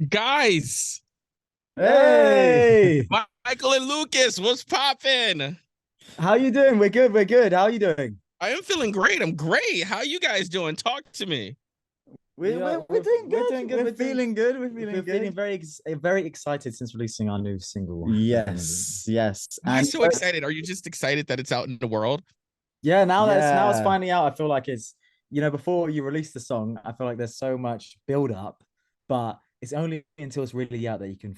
Guys, Hey, Michael and Lucas, what's poppin'? how you doing? We're good. We're good. How are you doing? I am feeling great. I'm great. How you guys doing? Talk to me. We We're, are we're, we're doing we're good. doing good. We're feeling good. We're feeling good. very excited since releasing our new single. Definitely. Yes, yes. Why And so excited? Are you just excited that it's out in the world? Yeah, now it's yeah, finally out. I feel like it's before you release the song, I feel like there's so much build up, but it's only until it's really out that you can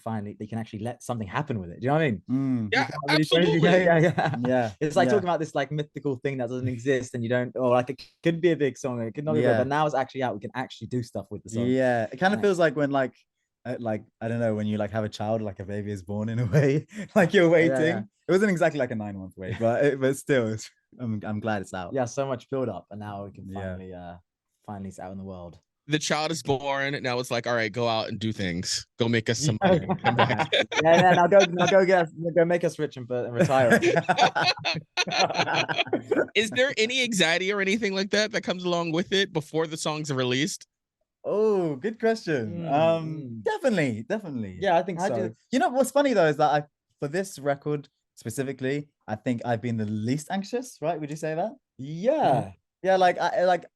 actually let something happen with it. Do you know what I mean? You Yeah, can't really do anything. Yeah, absolutely. yeah, yeah. yeah, It's like yeah, talking about this like mythical thing that doesn't exist and you don't, or like it could be a big song, it could not be big, yeah, but now it's actually out. We can actually do stuff with the song. yeah. It kind of Uh, feels like when like I don't know, when you like have a child, like a baby is born in a way, like you're yeah, yeah. waiting. It wasn't exactly like a 9 month wait, but still, I'm glad it's out. Yeah, so much build up, and now we can Yeah. finally it's out in the world. The child is born. Now it's like, all right, go out and do things. Go make us Yeah, some money. Come back. yeah. Now go make us rich and retire us. Is there any anxiety or anything like that that comes along with it before the songs are released? Oh, good question. Mm. Definitely. Yeah, I think How do so. you know what's funny though is that I for this record specifically, I think I've been the least anxious, right? Would you say that? Yeah. Yeah, like I like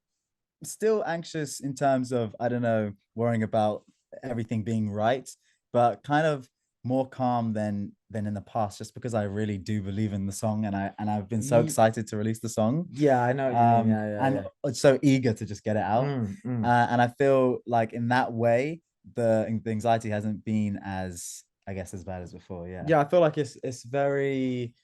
still anxious in terms of I don't know, worrying about everything being right, but kind of more calm than in the past, just because I really do believe in the song and I've been so Ye- excited to release the song. Yeah, I know what you mean. Yeah, yeah, And yeah. so eager to just get it out. And I feel like in that way, the anxiety hasn't been as I guess as bad as before. Yeah. Yeah, I feel like it's very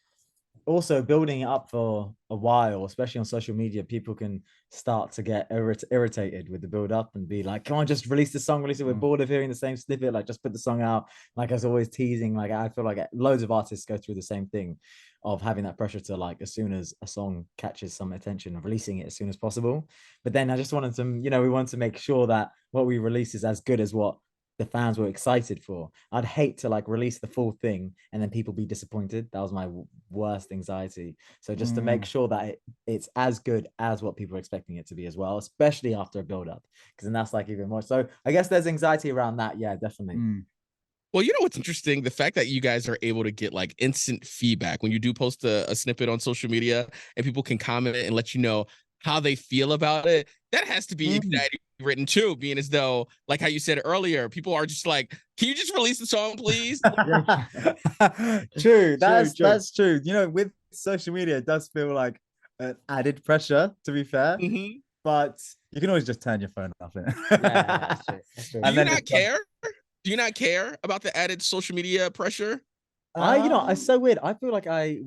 also building it up for a while, especially on social media. People can start to get irritated with the build up and be like, "Come on, just release the song, release it. We're Mm. bored of hearing the same snippet. Like, just put the song out." Like, as always, teasing. Like, I feel like loads of artists go through the same thing of having that pressure to like as soon as a song catches some attention of releasing it as soon as possible. But then I just wanted to, we wanted to make sure that what we release is as good as what the fans were excited for. I'd hate to like release the full thing and then people be disappointed. That was my worst anxiety. So just to make Mm. sure that it's as good as what people are expecting it to be as well, especially after a build up, because then that's like even more. So I guess there's anxiety around that. Yeah, definitely. Mm. Well, you know what's interesting? The fact that you guys are able to get like instant feedback when you do post a snippet on social media and people can comment and let you know how they feel about it. That has to be Mm. anxiety written too, being as though, like how you said earlier, people are just like, can you just release the song, please? True. True, true. That's true. You know, with social media, it does feel like an added pressure, to be fair. Mm-hmm. But you can always just turn your phone off. Yeah, that's true. That's true. Do And you then not just care? Do you not care about the added social media pressure? It's so weird. I feel like I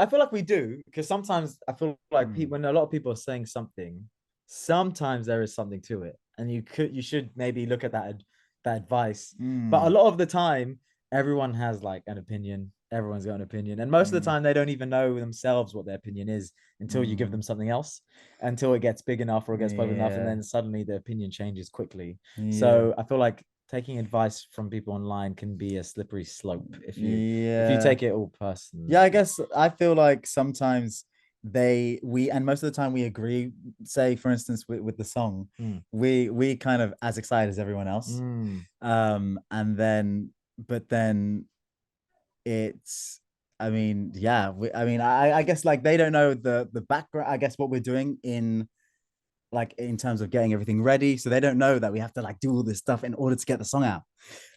feel like we do because sometimes I feel like hmm, when a lot of people are saying something, sometimes there is something to it, and you should maybe look at that advice. But a hmm, lot of the time, everyone has like an opinion. Everyone's got an opinion, and most of the hmm, time, they don't even know themselves what their opinion is until you give hmm. them something else, until it gets big enough or it gets popular enough, and Yeah. then suddenly the opinion changes quickly. Yeah. So I feel like taking advice from people online can be a slippery slope if you Yeah. take it all personally. Yeah, I guess I feel like sometimes we and most of the time we agree, say for instance with the song, Mm. we kind of as excited as everyone else. Mm. And then but then it's I mean, yeah, I mean, I guess like they don't know the background, I guess what we're doing in like in terms of getting everything ready. So they don't know that we have to like do all this stuff in order to get the song out.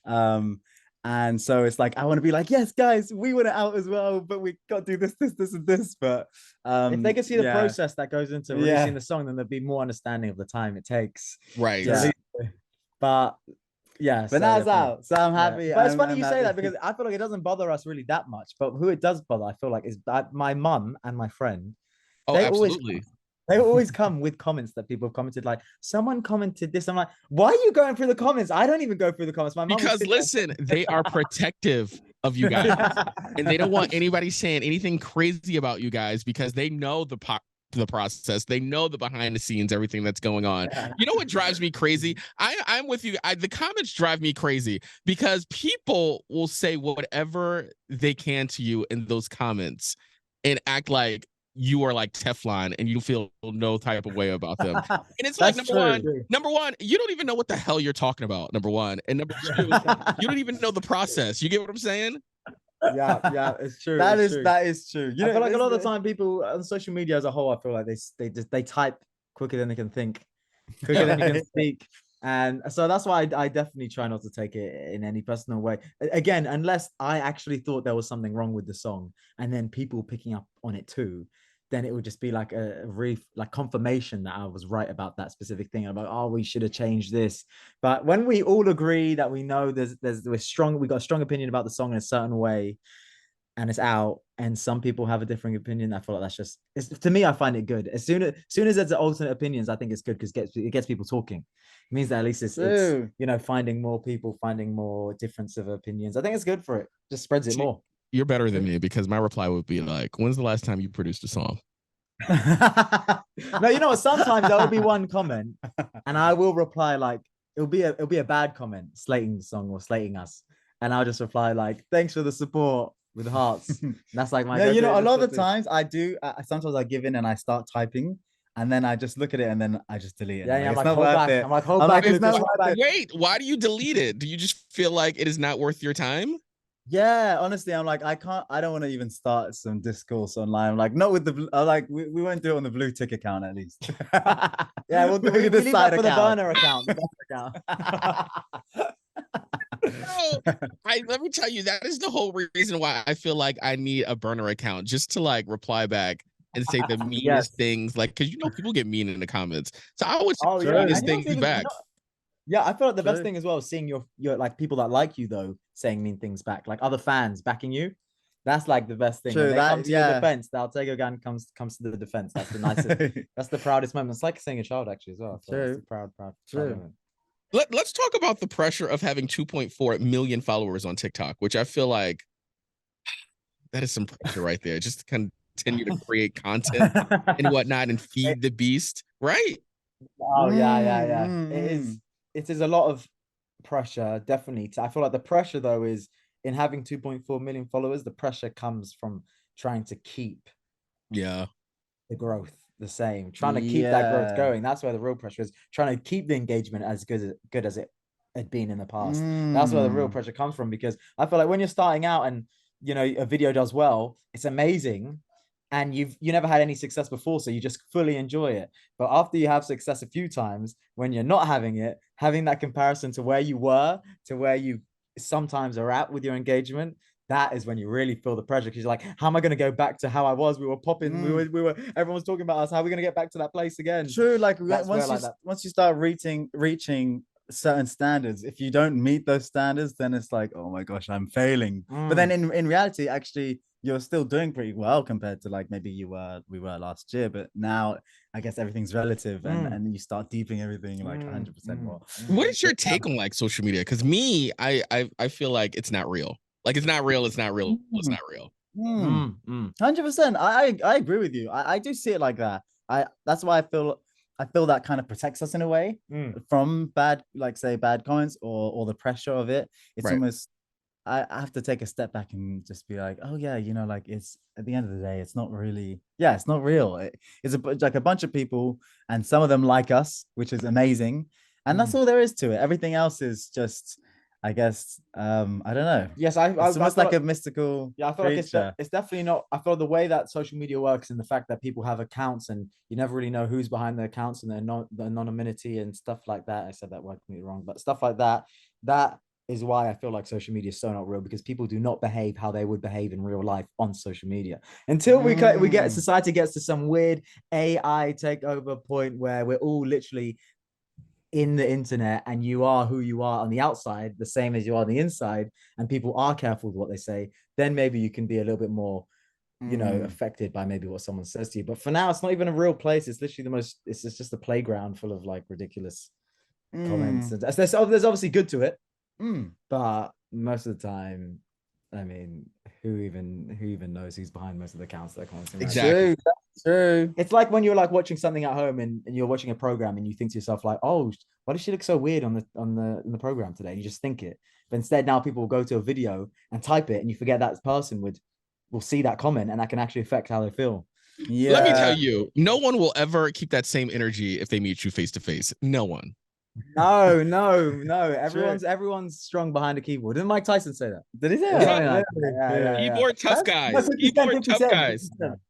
Um, and so it's like I want to be like, yes, guys, we want it out as well, but we got to do this, and this. But If they could see the yeah, process that goes into releasing yeah, the song, then there'd be more understanding of the time it takes to Right. yeah. release it. But yeah, But so now it's definitely. out, so I'm Yeah. happy. But it's funny I'm you say happy. that because I feel like it doesn't bother us really that much. But who it does bother, I feel like, is that my mum and my friend, Oh, they always absolutely. they always come with comments that people have commented, like, someone commented this. I'm like, why are you going through the comments? I don't even go through the comments. My mom will Because sit listen, they are protective of you guys. And they don't want anybody saying anything crazy about you guys because they know the process. They know the behind the scenes, everything that's going on. there. You know what drives me crazy? I'm with you. The comments drive me crazy because people will say whatever they can to you in those comments and act like you are like Teflon and you feel no type of way about them. And it's like That's number one, you don't even know what the hell you're talking about. Number one, and number two, you don't even know the process. You get what I'm saying? Yeah, it's true. That it's is true. that is true. You I know, feel like a lot of the time people on social media as a whole, I feel like they type quicker than they can think, quicker than you can speak. And so that's why I definitely try not to take it in any personal way. Again, unless I actually thought there was something wrong with the song and then people picking up on it too, then it would just be like a like confirmation that I was right about that specific thing. I'm like, oh, we should have changed this. But when we all agree that we know we got a strong opinion about the song in a certain way, and it's out, and some people have a different opinion, I feel like that's just, to me, I find it good. As soon as there's alternate opinions, I think it's good because it gets people talking. It means that at least it's finding more people, finding more difference of opinions. I think it's good for it. Just spreads it more. You're better than me because my reply would be like, when's the last time you produced a song? No, you know what? Sometimes there will be one comment, and I will reply like it'll be a bad comment, slating the song or slating us, and I'll just reply like, "Thanks for the support," with hearts. That's like my. No, you know, a lot of the times I do. Sometimes I give in and I start typing, and then I just look at it and then I just delete it. Yeah, yeah, I'm like, like, hold back. I'm like, hold back. It's not worth it. Wait, why do you delete it? Do you just feel like it is not worth your time? Yeah, honestly, I'm like, I don't want to even start some discourse online. I'm like, not with the, I'm like, we won't do it on the blue tick account at least. Yeah, we'll do we leave that for the burner account. Let me tell you, that is the whole reason why I feel like I need a burner account, just to like reply back and say the meanest things, like, because people get mean in the comments. So I always say the meanest things back. Yeah, I feel like the best thing as well is seeing your like people that like you though saying mean things back, like other fans backing you. That's like the best thing. When they come to your defense, the Altego gang comes to the defense. That's the nicest. That's the proudest moment. It's like seeing a child actually as well. So it's a proud moment. Let's talk about the pressure of having 2.4 million followers on TikTok, which I feel like that is some pressure right there. Just to continue to create content and whatnot and feed the beast, right? Oh yeah. It is a lot of pressure, definitely. I feel like the pressure though is in having 2.4 million followers. The pressure comes from trying to keep the growth the same, trying to keep that growth going. That's where the real pressure is, trying to keep the engagement as good as it had been in the past. That's where the real pressure comes from, because I feel like when you're starting out and a video does well, it's amazing, and you never had any success before, so you just fully enjoy it. But after you have success a few times, when you're not having it, having that comparison to where you were to where you sometimes are at with your engagement, that is when you really feel the pressure, because you're like, how am I going to go back to how I was? We were popping, we were everyone was talking about us. How are we going to get back to that place again? True, like once you start reaching certain standards, if you don't meet those standards, then it's like, oh my gosh, I'm failing. But then in reality, actually, you're still doing pretty well compared to like maybe we were last year. But now I guess everything's relative, and you start deeping everything like 100% more. What is your take on like social media? Because me, I feel like it's not real. Like it's not real. It's not real. It's not real. 100%. I agree with you. I do see it like that. That's why I feel that kind of protects us in a way from bad, like say bad comments or the pressure of it. It's almost, I have to take a step back and just be like, oh yeah, like it's at the end of the day, it's not really, it's not real. It's like a bunch of people, and some of them like us, which is amazing, and that's all there is to it. Everything else is just, I guess, I don't know. Yes, it's almost like a mystical. Yeah, I feel like it's definitely not. I feel the way that social media works and the fact that people have accounts and you never really know who's behind the accounts and the anonymity and stuff like that. I said that word completely wrong, but stuff like that. That is why I feel like social media is so not real, because people do not behave how they would behave in real life on social media until we get society gets to some weird AI takeover point where we're all literally in the internet and you are who you are on the outside the same as you are on the inside, and people are careful with what they say. Then maybe you can be a little bit more affected by maybe what someone says to you. But for now, it's not even a real place. It's literally it's just a playground full of like ridiculous comments. And there's obviously good to it, but most of the time, I mean, who even knows who's behind most of the accounts that are commenting? Exactly. True. It's like when you're like watching something at home and you're watching a program and you think to yourself like, oh, why does she look so weird on the program today? You just think it. But instead now people will go to a video and type it, and you forget that person will see that comment, and that can actually affect how they feel. Yeah. Let me tell you, no one will ever keep that same energy if they meet you face to face. No one. No. Everyone's strong behind a keyboard. Didn't Mike Tyson say that? Did he say Or that? something like Really? that. Yeah. Keyboard tough guys. 50 Keyboard 50 tough Cent, guys. 50 Cent.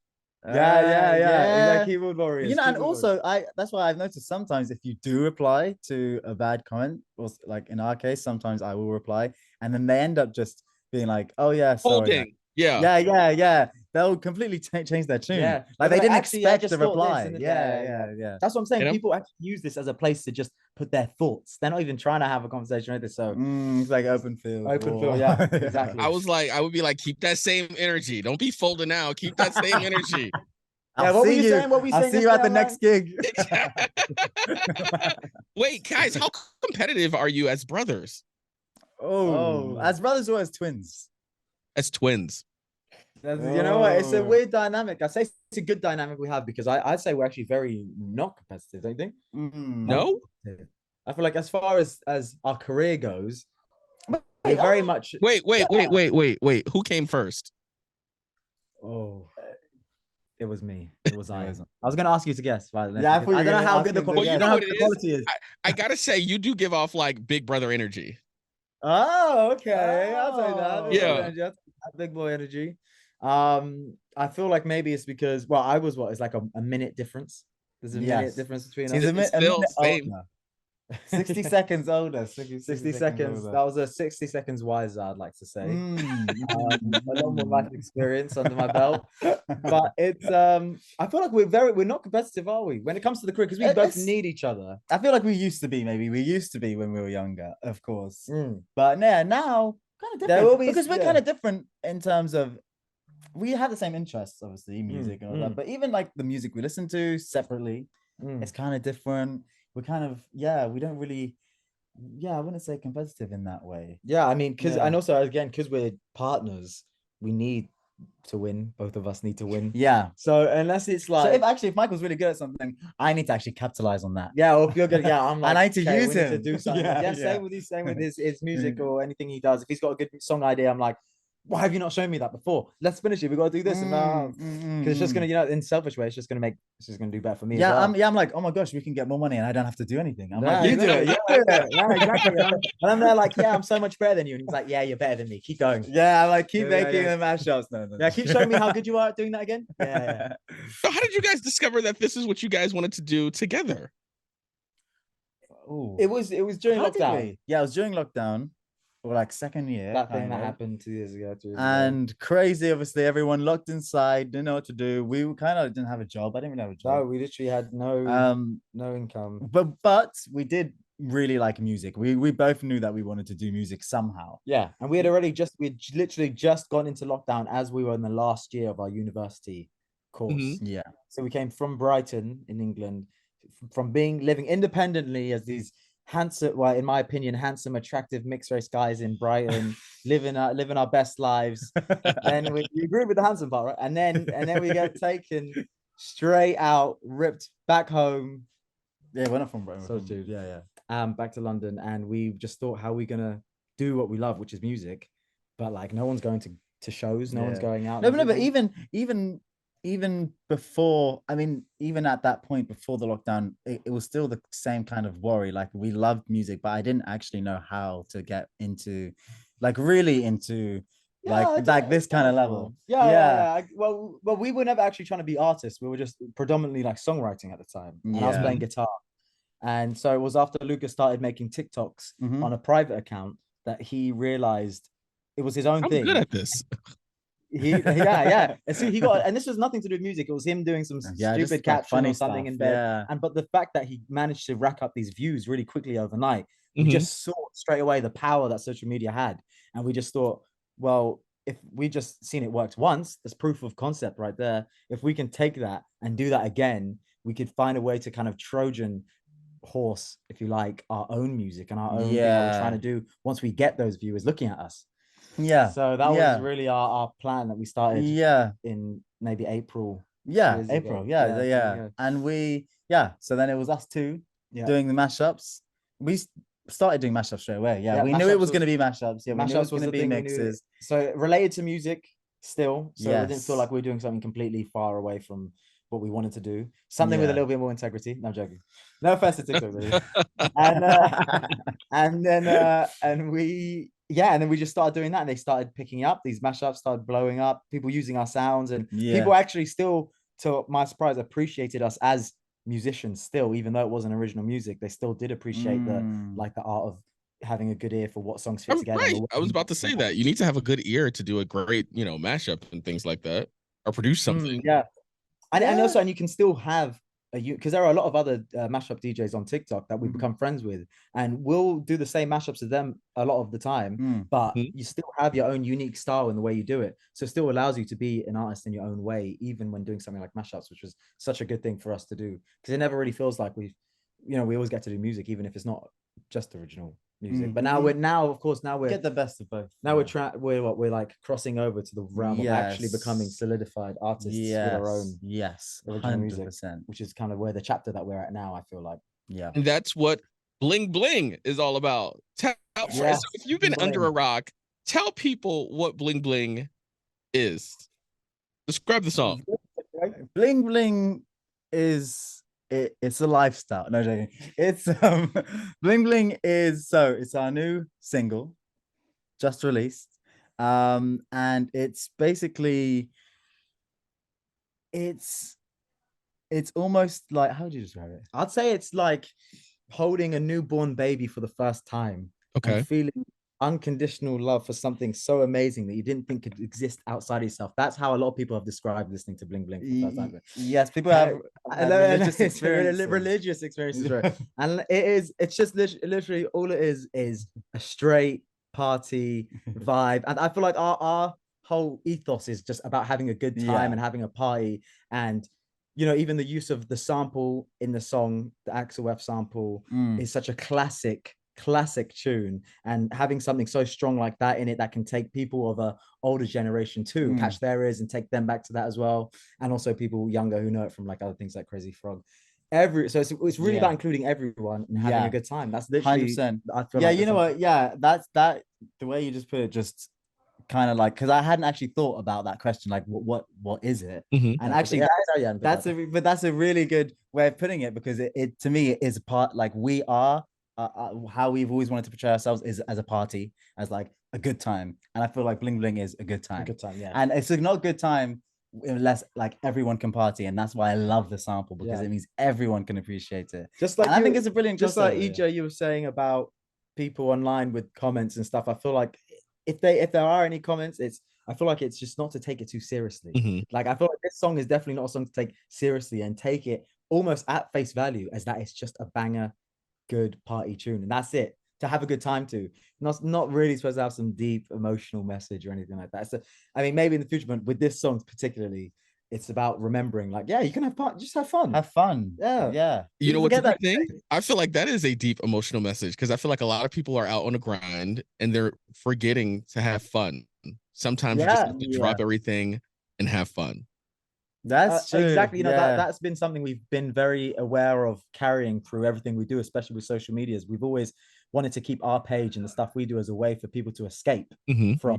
Yeah. Keyboard warriors. You know, and keyboard also that's why I've noticed sometimes if you do reply to a bad comment, or like in our case, sometimes I will reply, and then they end up just being like, "Oh yeah, sorry." Holding. Yeah. Yeah. They'll completely change their tune. Yeah. Like They'll they be didn't actually, I expect just the thought this, reply. and Yeah. That's what I'm saying. You know? People actually use this as a place to just put their thoughts. They're not even trying to have a conversation with it. So It's like open field. open field, yeah, exactly. I would be like, keep that same energy. Don't be folding out. Keep that same energy. Yeah, what were you saying? What were you I'll saying see you at the yesterday, next gig. Wait, guys, how competitive are you as brothers? Oh, as brothers or as twins? As twins? You know what? It's a weird dynamic. I say it's a good dynamic we have because I'd say we're actually very not competitive, don't you think? No? I feel like as far as our career goes, we're very much. Wait. Who came first? Oh, it was me. It was I. I was gonna ask you to guess. Right? Yeah, I don't know how good the Well, you know what it is? quality is. I gotta say, you do give off like big brother energy. Oh, okay. I'll say that. Yeah. Big boy energy. I feel like maybe it's because I was it's like a minute difference. There's a minute difference between us. It's still same. older. 60 seconds older. 60 seconds. older. That was a 60 seconds wiser, I'd like to say. A lot more Mm. life experience under my belt. But it's I feel like we're not competitive, are we? When it comes to the career, because we both need each other. I feel like we used to be, maybe. We used to be when we were younger, of course. But yeah, now kind of different. There will be, because we're kind of different in terms of we have the same interests, obviously, music and all that. But even like the music we listen to separately, it's kind of different. We're kind of, we don't really, I wouldn't say competitive in that way. Yeah, I mean, and also again, because we're partners, we need to win. Both of us need to win. Yeah. So unless it's like, if Michael's really good at something, I need to actually capitalize on that. Yeah, or if you're good, I'm like, I need to use him to do something. Same with his music or anything he does. If he's got a good song idea, I'm like, why have you not shown me that before? Let's finish it. We got to do this, because it's just gonna, in selfish way, it's just gonna do better for me. Yeah, I'm like, oh my gosh, we can get more money, and I don't have to do anything. I'm like, you do it. Yeah, exactly. And I'm there like, I'm so much better than you, and he's like, yeah, you're better than me. Keep going. Yeah, I'm like, keep making the mashups. No. Yeah, keep showing me how good you are at doing that again. Yeah. So how did you guys discover that this is what you guys wanted to do together? Ooh. It was during lockdown. Yeah, it was during lockdown. Or like second year. That thing that happened 2 years ago. And crazy, obviously, everyone locked inside, didn't know what to do. We kind of didn't have a job. I didn't really have a job. No, we literally had no income. But we did really like music. We both knew that we wanted to do music somehow. Yeah, and we had literally just gone into lockdown as we were in the last year of our university course. Yeah. So we came from Brighton in England, from living independently as these handsome, in my opinion, handsome, attractive mixed race guys in Brighton, living our best lives. Then we agree with the handsome part, right? And then we get taken straight out, ripped back home. Yeah, we're not from Brighton. So dude, yeah. Back to London, and we just thought, how are we gonna do what we love, which is music? But like, no one's going to shows, no one's going out. No, but even before, I mean, even at that point before the lockdown, it was still the same kind of worry. Like, we loved music, but I didn't actually know how to get into, like, really into like this kind of level. Yeah. Well, we were never actually trying to be artists. We were just predominantly like songwriting at the time, and I was playing guitar. And so it was after Lucas started making TikToks on a private account that he realized it was his own thing. I'm good at this. And so he got, and this was nothing to do with music. It was him doing some stupid caption or something in bed. But the fact that he managed to rack up these views really quickly overnight, we just saw straight away the power that social media had, and we just thought, well, if we just seen it worked once, there's proof of concept right there. If we can take that and do that again, we could find a way to kind of Trojan horse, if you like, our own music and our own thing that we're trying to do once we get those viewers looking at us. So that was really our plan that we started in maybe April. April. And so then it was us two doing the mashups. We started doing mashups straight away. We knew it was going to be mashups. We knew it was going to be mixes. So related to music, still. So it didn't feel Yes. like we were doing something completely far away from what we wanted to do. Something with a Yeah. little bit more integrity. No, I'm joking. No offense to TikTok, really. And and then and then we just started doing that, and they started picking up. These mashups started blowing up, people using our sounds, and Yeah. people actually still, to my surprise, appreciated us as musicians still, even though it wasn't original music. They still did appreciate the art of having a good ear for what songs fit together. Right. I was about to say that. You need to have a good ear to do a great, mashup and things like that, or produce something. Yeah. And also, and you can still have because there are a lot of other mashup DJs on TikTok that we've become friends with, and we'll do the same mashups as them a lot of the time, but you still have your own unique style in the way you do it. So it still allows you to be an artist in your own way, even when doing something like mashups, which was such a good thing for us to do, because it never really feels like we always get to do music, even if it's not just original music. But now we're get the best of both. now we're like crossing over to the realm of actually becoming solidified artists with our own original music, which is kind of where the chapter that we're at now, I feel like. Yeah. And that's what Bling Bling is all about. So if you've been under a rock, tell people what Bling Bling is. Describe the song. Bling Bling is it's a lifestyle. No joking. It's Bling Bling it's our new single just released. And it's basically it's almost like, how do you describe it? I'd say it's like holding a newborn baby for the first time. Okay. And feeling unconditional love for something so amazing that you didn't think could exist outside yourself. That's how a lot of people have described listening to Bling Bling for the first time. Yes, people have religious experiences. Right? And it's just literally all it is a straight party vibe. And I feel like our whole ethos is just about having a good time and having a party. And even the use of the sample in the song, the Axel F sample, is such a classic tune, and having something so strong like that in it that can take people of a older generation to catch their ears and take them back to that as well, and also people younger who know it from like other things like Crazy Frog. So it's really about including everyone and having a good time. That's literally 100%. I feel like you know what, that's the way you just put it, just kind of like, because I hadn't actually thought about that question, like what is it? And actually that's a really good way of putting it, because it to me it is a part, like we are how we've always wanted to portray ourselves is as a party, as like a good time. And I feel like Bling Bling is a good time. And it's not a good time unless like everyone can party, and that's why I love the sample, because it means everyone can appreciate it. Just like I think it's a brilliant, just like EJ, you were saying about people online with comments and stuff. I feel like if there are any comments, I feel like it's just not to take it too seriously. Like I feel like this song is definitely not a song to take seriously and take it almost at face value, as that it's just a banger, good party tune, and that's it, to have a good time to. Not really supposed to have some deep emotional message or anything like that. So I mean, maybe in the future, but with this song particularly, it's about remembering, like, you can just have fun. You know what's the thing? I feel like that is a deep emotional message, because I feel like a lot of people are out on a grind and they're forgetting to have fun. Sometimes you just have to drop everything and have fun. That's true. Exactly. That's been something we've been very aware of carrying through everything we do, especially with social medias. We've always wanted to keep our page and the stuff we do as a way for people to escape from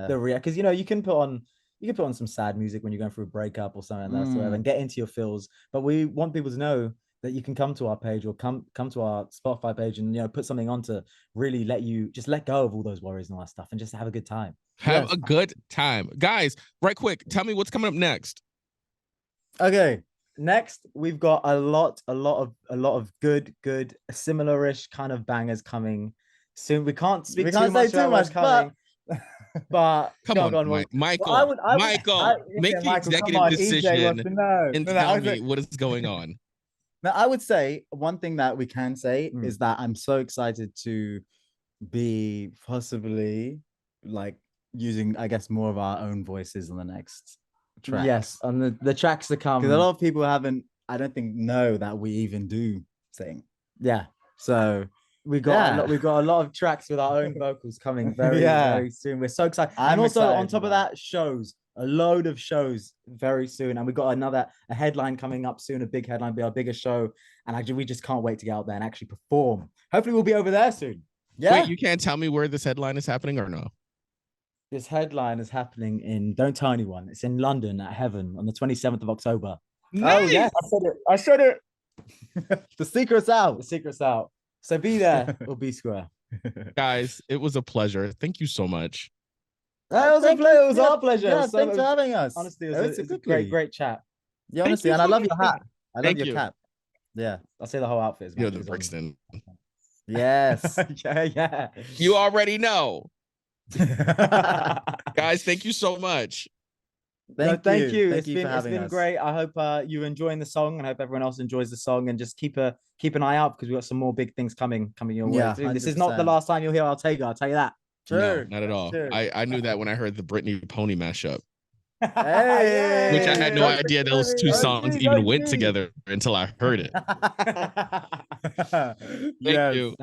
the real, because you can put on some sad music when you're going through a breakup or something like that, and get into your feels. But we want people to know that you can come to our page or come to our Spotify page and put something on to really let you just let go of all those worries and all that stuff and just have a good time. Have a good time, guys. Right quick, tell me what's coming up next. Okay, next we've got a lot of good similar-ish kind of bangers coming soon. We can't speak too much about what's coming, but come on, Michael. Make the executive decision and tell me what is going on. Now, I would say one thing that we can say is that I'm so excited to be possibly like using, I guess, more of our own voices on the next track. Yes, and the tracks to come, because a lot of people I don't think know that we even do sing. So we've got a lot of tracks with our own vocals coming very soon. We're so excited. And also on top of that, a load of shows very soon, and we've got a headline coming up soon, a big headline, be our biggest show, and actually we just can't wait to get out there and actually perform. Hopefully we'll be over there soon. Wait, you can't tell me where this headline is happening or no? This headline is happening in, don't tell anyone, it's in London at Heaven on the 27th of October. Nice. Oh yeah, I said it. the secret's out. The secret's out. So be there or be square. Guys, it was a pleasure. Thank you so much. That was a Thank pleasure. you. It was Yeah, our pleasure. Yeah, So, thanks for having us. honestly, it Oh, was a great, great chat. Yeah, honestly, you and I so love much. your hat. I love Thank your you. cap. Yeah. I'll say the whole outfit is You're the matches on. Brixton. Yes. Yeah. You already know. Guys, thank you so much. Thank you. Thank you for It's having been us. great. I hope you're enjoying the song, and I hope everyone else enjoys the song. And just keep an eye out because we've got some more big things coming your way. Yeah, This is not the 100%. last time you'll hear Altego. I'll tell you that. No, True. not at all. True. I knew that when I heard the Britney Pony mashup, Hey. which I had no Hey. idea those two songs OG. even went together until I heard it. Thank Yes. you.